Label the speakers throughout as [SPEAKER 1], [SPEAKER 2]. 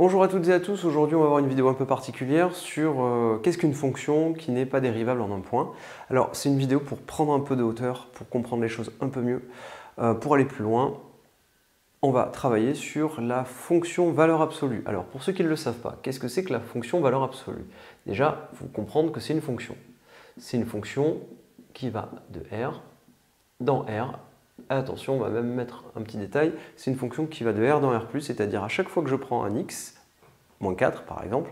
[SPEAKER 1] Bonjour à toutes et à tous, aujourd'hui on va avoir une vidéo un peu particulière sur qu'est-ce qu'une fonction qui n'est pas dérivable en un point. Alors c'est une vidéo pour prendre un peu de hauteur, pour comprendre les choses un peu mieux. Pour aller plus loin, on va travailler sur la fonction valeur absolue. Alors pour ceux qui ne le savent pas, qu'est-ce que c'est que la fonction valeur absolue? Déjà, il faut comprendre que c'est une fonction. C'est une fonction qui va de R dans R. Attention, on va même mettre un petit détail, c'est une fonction qui va de R dans R+, c'est-à-dire à chaque fois que je prends un x, moins 4 par exemple,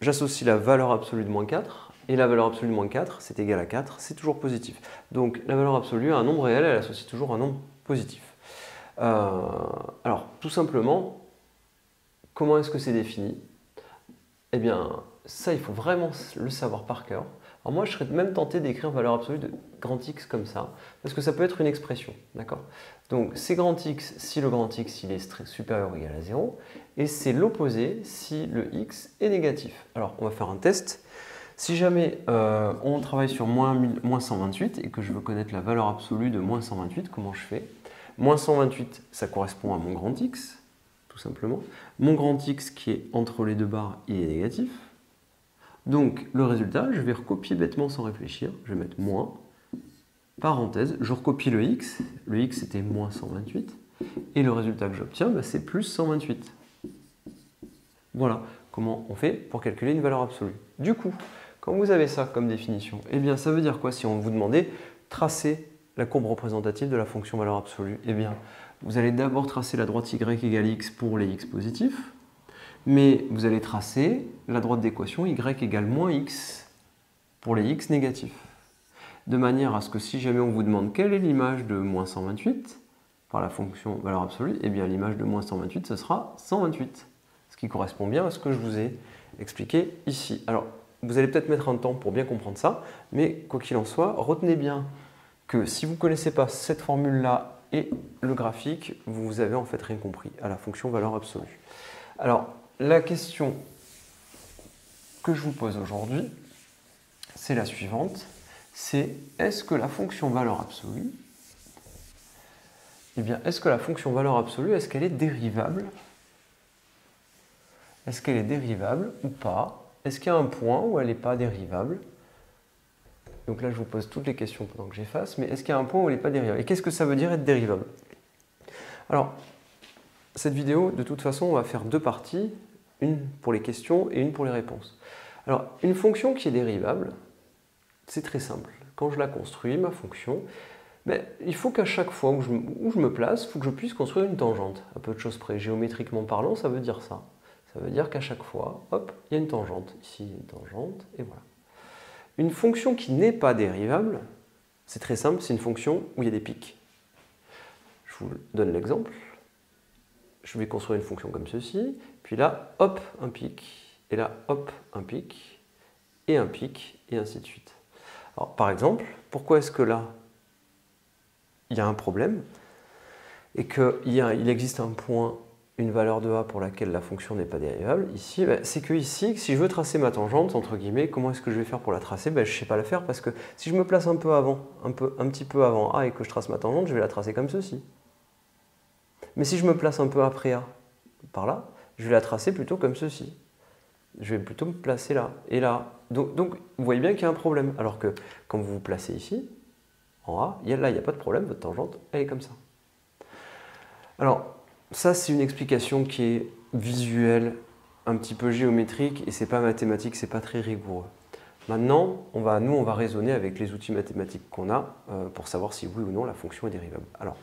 [SPEAKER 1] j'associe la valeur absolue de moins 4, et la valeur absolue de moins 4, c'est égal à 4, c'est toujours positif. Donc la valeur absolue à un nombre réel, elle associe toujours un nombre positif. Alors, tout simplement, comment est-ce que c'est défini? Eh bien, ça, il faut vraiment le savoir par cœur. Alors moi, je serais même tenté d'écrire valeur absolue de grand X comme ça, parce que ça peut être une expression, d'accord? Donc c'est grand X si le grand X il est supérieur ou égal à 0, et c'est l'opposé si le X est négatif. Alors on va faire un test. Si jamais on travaille sur moins 128 et que je veux connaître la valeur absolue de moins 128, comment je fais? Moins 128, ça correspond à mon grand X, tout simplement. Mon grand X qui est entre les deux barres, il est négatif. Donc le résultat, je vais recopier bêtement sans réfléchir, je vais mettre moins, parenthèse, je recopie le x c'était moins 128, et le résultat que j'obtiens, c'est plus 128. Voilà comment on fait pour calculer une valeur absolue. Du coup, quand vous avez ça comme définition, eh bien ça veut dire quoi si on vous demandait tracer la courbe représentative de la fonction valeur absolue? Eh bien, vous allez d'abord tracer la droite y égale x pour les x positifs, mais vous allez tracer la droite d'équation y égale moins x pour les x négatifs. De manière à ce que si jamais on vous demande quelle est l'image de moins 128 par la fonction valeur absolue, eh bien l'image de moins 128 ce sera 128. Ce qui correspond bien à ce que je vous ai expliqué ici. Alors vous allez peut-être mettre un temps pour bien comprendre ça, mais quoi qu'il en soit, retenez bien que si vous ne connaissez pas cette formule-là et le graphique, vous avez en fait rien compris à la fonction valeur absolue. Alors, la question que je vous pose aujourd'hui, c'est la suivante. C'est est-ce que la fonction valeur absolue, eh bien, est-ce que la fonction valeur absolue, est-ce qu'elle est dérivable? Est-ce qu'elle est dérivable ou pas? Est-ce qu'il y a un point où elle n'est pas dérivable? Donc là, je vous pose toutes les questions pendant que j'efface, mais est-ce qu'il y a un point où elle n'est pas dérivable? Et qu'est-ce que ça veut dire être dérivable? Alors, cette vidéo, de toute façon, on va faire deux parties, une pour les questions et une pour les réponses. Alors, une fonction qui est dérivable, c'est très simple. Quand je la construis, ma fonction, il faut qu'à chaque fois où je me place, il faut que je puisse construire une tangente. À peu de choses près, géométriquement parlant, ça veut dire ça. Ça veut dire qu'à chaque fois, hop, il y a une tangente. Ici, il y a une tangente, et voilà. Une fonction qui n'est pas dérivable, c'est très simple, c'est une fonction où il y a des pics. Je vous donne l'exemple. Je vais construire une fonction comme ceci, puis là, hop, un pic, et là, hop, un pic, et ainsi de suite. Alors, par exemple, pourquoi est-ce que là, il y a un problème, et qu'il existe un point, une valeur de a pour laquelle la fonction n'est pas dérivable, ici, c'est que ici, si je veux tracer ma tangente, entre guillemets, comment est-ce que je vais faire pour la tracer? Je ne sais pas la faire, parce que si je me place un peu avant, un petit peu avant a, et que je trace ma tangente, je vais la tracer comme ceci. Mais si je me place un peu après A, par là, je vais la tracer plutôt comme ceci. Je vais plutôt me placer là et là. Donc vous voyez bien qu'il y a un problème. Alors que quand vous vous placez ici, en A, là, il n'y a pas de problème, votre tangente, elle est comme ça. Alors, ça, c'est une explication qui est visuelle, un petit peu géométrique, et c'est pas mathématique, c'est pas très rigoureux. Maintenant, nous, on va raisonner avec les outils mathématiques qu'on a pour savoir si oui ou non la fonction est dérivable. Alors,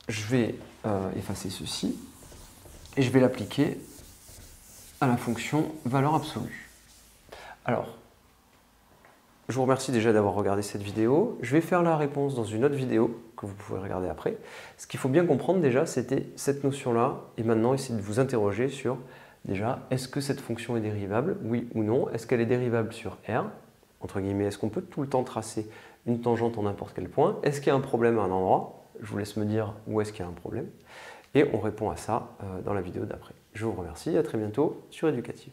[SPEAKER 1] je vais effacer ceci et je vais l'appliquer à la fonction valeur absolue. Alors, je vous remercie déjà d'avoir regardé cette vidéo. Je vais faire la réponse dans une autre vidéo que vous pouvez regarder après. Ce qu'il faut bien comprendre déjà, c'était cette notion-là, et maintenant essayer de vous interroger sur, déjà, est-ce que cette fonction est dérivable, oui ou non? Est-ce qu'elle est dérivable sur R, entre guillemets, est-ce qu'on peut tout le temps tracer une tangente en n'importe quel point? Est-ce qu'il y a un problème à un endroit? Je vous laisse me dire où est-ce qu'il y a un problème. Et on répond à ça dans la vidéo d'après. Je vous remercie, à très bientôt sur Éducatif.